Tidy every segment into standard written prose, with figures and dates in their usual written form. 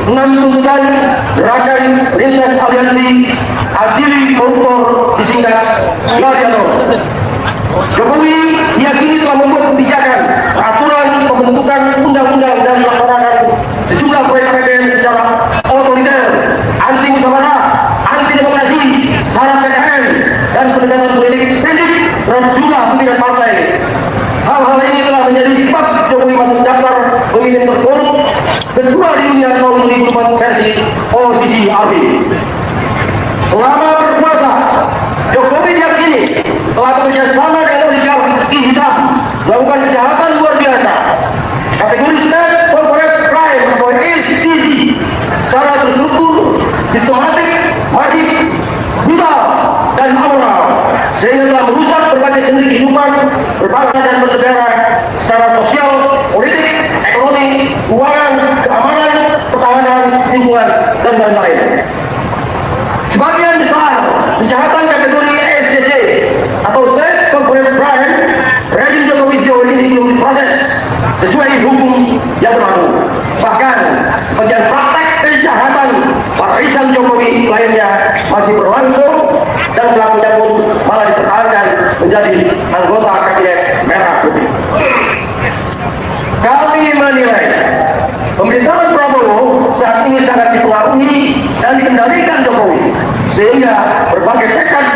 6 tuntutan gerakan lintas aliansi adili koruptor disingkat Gladiator. Jokowi diyakini telah membuat kebijakan, peraturan, pembentukan undang-undang dan melaksanakan sejumlah proyek APBN secara otoriter, anti musyawarah, anti demokrasi, syarat PKN, dan pendekatan politik sendik terhadap jumlah pimpinan partai. Hal-hal ini telah menjadi sebab Jokowi masuk daftar pemimpin terburuk kedua di dunia tahun 2004 versi OCCRP. Selama berkuasa, Jokowi diyakini telah bekerja sama dengan oligarki hitam melakukan kejahatan luar biasa. Kategori State Corporate Crime atau SCC secara terstruktur, sistematik, wajib, brutal, dan amoral, sehingga telah merusak berbagai sendi kehidupan berbangsa dan bernegara secara sosial, politik, ekonomi, keuangan, keamanan, pertahanan, lingkungan, dan lain-lain. Sebagian besar kejahatan kategori SCC atau State Corporate Crime, rezim Jokowi sejauh ini belum diproses sesuai hukum yang berlaku. Bahkan sebagian praktek kejahatan warisan Jokowi lainnya masih berlangsung dan pelakunya pun malah dipertahankan menjadi anggota kabinet merah putih. Kami menilai pemerintahan Prabowo saat ini sangat dipengaruhi dan dikendalikan Jokowi, sehingga berbagai tekad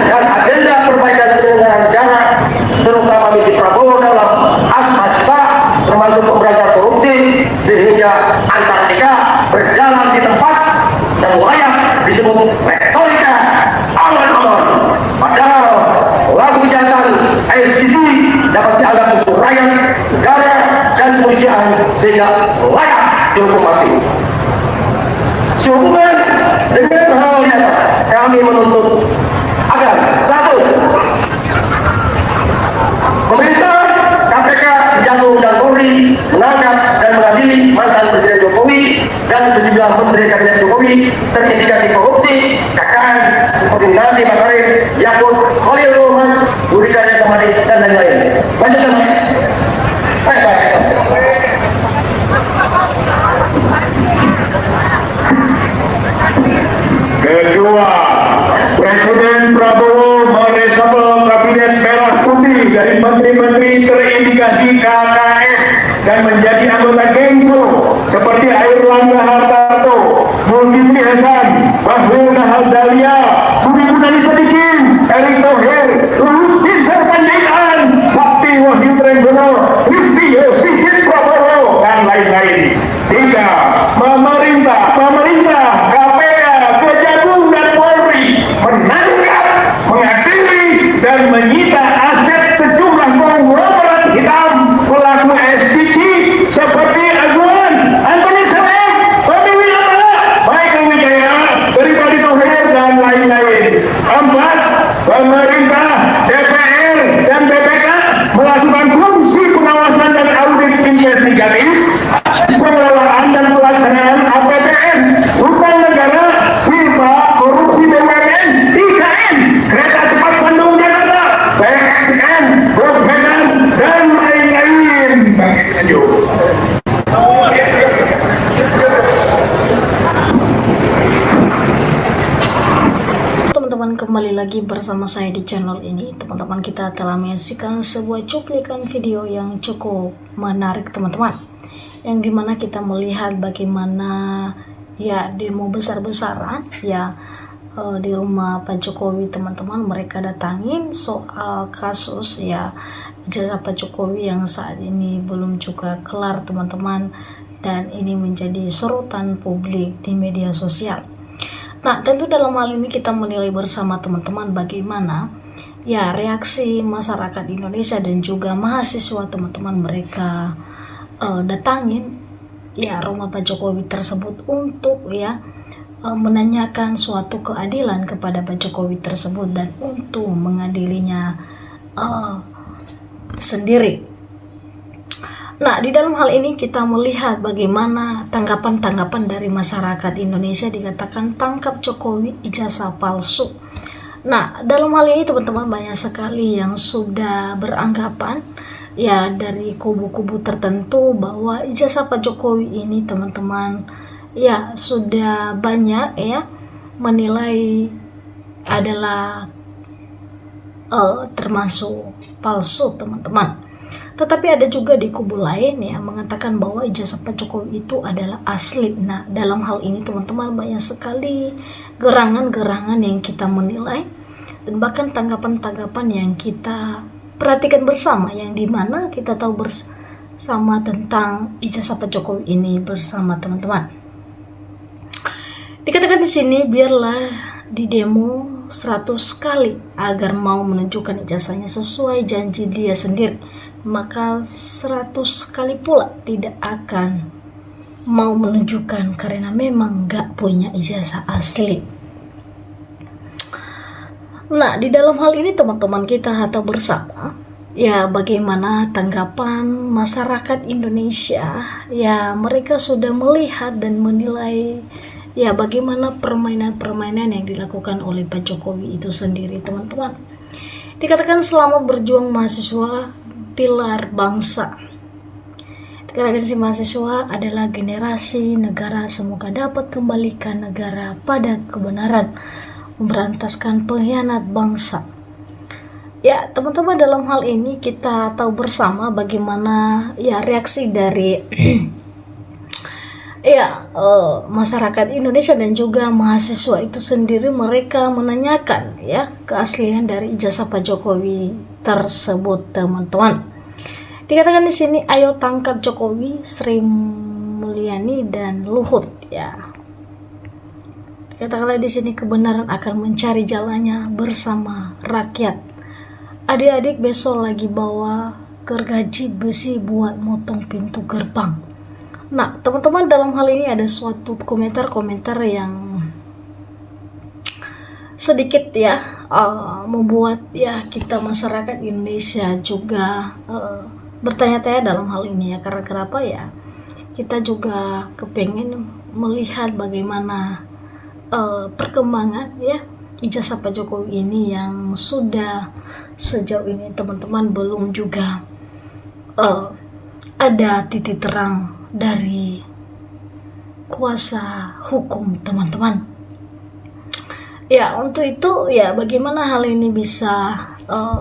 dan agenda perbaikan penyelenggaraan negara, terutama misi Prabowo dalam asas-asas termasuk pemberantasan korupsi, sehingga Antartika berjalan di tempat dan layak disebut retorika aman-aman. Padahal lagu kejahatan SCC dapat dianggap musuh rakyat, negara, dan kepolisian, sehingga layak dihukum mati. Sehubungan dengan hal di atas, kami menuntut agar 1. Pemerintah KPK, Kejaksaan dan Polri menangkap dan mengadili mantan Presiden Jokowi dan sejumlah menteri kabinet Jokowi terindikasi korupsi, KKN seperti Nadiem Makarim, Yakut, Khalil Romas, Budi Karya Sumadi, dan lain-lain. Lanjutkan. Kedua, Presiden Prabowo meresapel kabinet merah putih dari menteri-menteri terindikasi KKN dan menjadi anggota gengso seperti Airlangga Hartarto, Zulkifli Hasan, Bahlil Nahardaya, Budi Gunadi Sadikin, Erick Thohir, Luhut Binsar Panjaitan, Sakti Wahyu Trenggono, Listio Sigit Prabowo, dan lain-lain. 3. Pemerintah, KPK, Kejagung dan Polri menangkap, mengadili, dan menyita aset sejumlah konglomerat hitam pelaku SCC seperti Aguan, Antoni Saleh, Tommy Wiranto, Michael Wijaya, Tripadi Thohir, dan lain-lain. 4. Pemerintah, DPR, dan BPK melakukan fungsi pengawasan dan audit investigatif, pengelolaan dan pelaksanaan APBN, utang negara, silpa, korupsi BUMN, IKN, kereta cepat Bandung Jakarta, PSN, Medan, dan lain-lain. Teman-teman, kembali lagi bersama saya di channel ini. Teman-teman, kita telah menyaksikan sebuah cuplikan video yang cukup menarik, teman-teman, yang dimana kita melihat bagaimana ya demo besar-besaran ya di rumah Pak Jokowi, teman-teman. Mereka datangin soal kasus ya ijazah Pak Jokowi yang saat ini belum juga kelar, teman-teman, dan ini menjadi sorotan publik di media sosial. Nah, tentu dalam hal ini kita menilai bersama, teman-teman, bagaimana ya reaksi masyarakat Indonesia dan juga mahasiswa, teman-teman. Mereka datangin ya rumah Pak Jokowi tersebut untuk ya menanyakan suatu keadilan kepada Pak Jokowi tersebut dan untuk mengadilinya sendiri. Nah, di dalam hal ini kita melihat bagaimana tanggapan-tanggapan dari masyarakat Indonesia, dikatakan tangkap Jokowi ijazah palsu. Nah, dalam hal ini, teman-teman, banyak sekali yang sudah beranggapan ya dari kubu-kubu tertentu bahwa ijazah Pak Jokowi ini, teman-teman, ya sudah banyak ya menilai adalah termasuk palsu teman-teman. Tetapi ada juga di kubu lain yang mengatakan bahwa ijazah Pak Jokowi itu adalah asli. Nah, dalam hal ini teman-teman banyak sekali gerangan-gerangan yang kita menilai dan bahkan tanggapan-tanggapan yang kita perhatikan bersama, yang dimana kita tahu bersama tentang ijazah Pak Jokowi ini bersama teman-teman. Dikatakan di sini biarlah di demo 100 kali agar mau menunjukkan ijazahnya sesuai janji dia sendiri, maka 100 kali pula tidak akan mau menunjukkan karena memang gak punya ijazah asli. Nah, di dalam hal ini teman-teman kita tahu bersama ya bagaimana tanggapan masyarakat Indonesia. Ya, mereka sudah melihat dan menilai ya bagaimana permainan-permainan yang dilakukan oleh Pak Jokowi itu sendiri teman-teman. Dikatakan selamat berjuang mahasiswa pilar bangsa. Dikatakan si mahasiswa adalah generasi negara, semoga dapat kembalikan negara pada kebenaran, memberantaskan pengkhianat bangsa. Ya teman-teman, dalam hal ini kita tahu bersama bagaimana ya reaksi dari masyarakat Indonesia dan juga mahasiswa itu sendiri. Mereka menanyakan ya keaslian dari ijazah Pak Jokowi tersebut teman-teman. Dikatakan di sini, ayo tangkap Jokowi, Sri Mulyani dan Luhut ya. Dikatakan di sini kebenaran akan mencari jalannya bersama rakyat. Adik-adik besok lagi bawa gergaji besi buat motong pintu gerbang. Nah, teman-teman, dalam hal ini ada suatu komentar-komentar yang sedikit ya membuat ya kita masyarakat Indonesia juga bertanya-tanya dalam hal ini ya. Karena kenapa ya? Kita juga kepengen melihat bagaimana perkembangan ya ijazah Pak Jokowi ini yang sudah sejauh ini teman-teman belum juga ada titik terang dari kuasa hukum teman-teman. Ya, untuk itu ya bagaimana hal ini bisa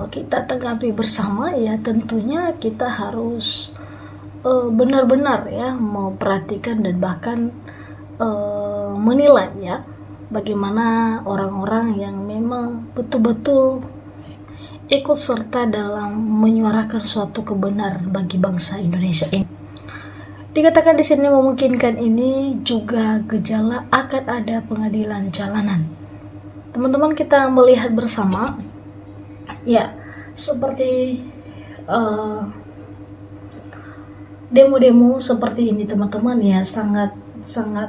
kita tanggapi bersama ya, tentunya kita harus benar-benar ya mau perhatikan dan bahkan menilai ya bagaimana orang-orang yang memang betul-betul ikut serta dalam menyuarakan suatu kebenaran bagi bangsa Indonesia ini. Dikatakan di sini memungkinkan ini juga gejala akan ada pengadilan jalanan. Teman-teman, kita melihat bersama ya seperti demo-demo seperti ini teman-teman ya sangat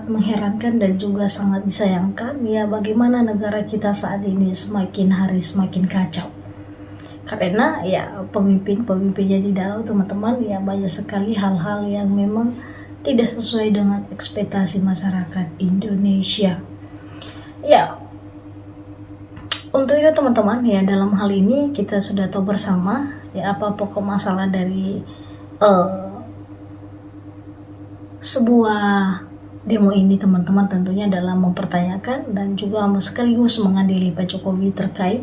mengherankan dan juga sangat disayangkan ya bagaimana negara kita saat ini semakin hari semakin kacau. Karena ya pemimpinnya di dalam teman-teman ya banyak sekali hal-hal yang memang tidak sesuai dengan ekspektasi masyarakat Indonesia. Ya, untuk itu teman-teman ya dalam hal ini kita sudah tahu bersama ya apa pokok masalah dari sebuah demo ini teman-teman, tentunya dalam mempertanyakan dan juga sekaligus mengadili Pak Jokowi terkait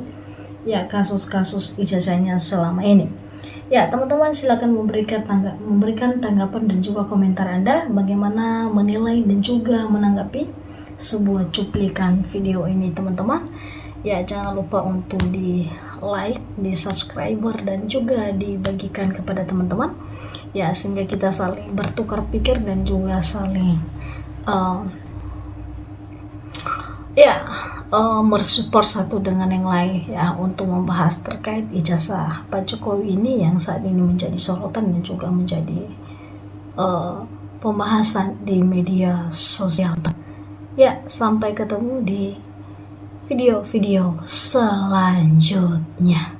ya kasus-kasus ijazahnya selama ini. Ya teman-teman, silakan memberikan tanggapan dan juga komentar Anda bagaimana menilai dan juga menanggapi sebuah cuplikan video ini teman-teman. Ya jangan lupa untuk di like, di subscriber dan juga dibagikan kepada teman-teman ya sehingga kita saling bertukar pikir dan juga saling mersupport satu dengan yang lain ya untuk membahas terkait ijazah Pak Jokowi ini yang saat ini menjadi sorotan dan juga menjadi pembahasan di media sosial. Ya, sampai ketemu di video-video selanjutnya.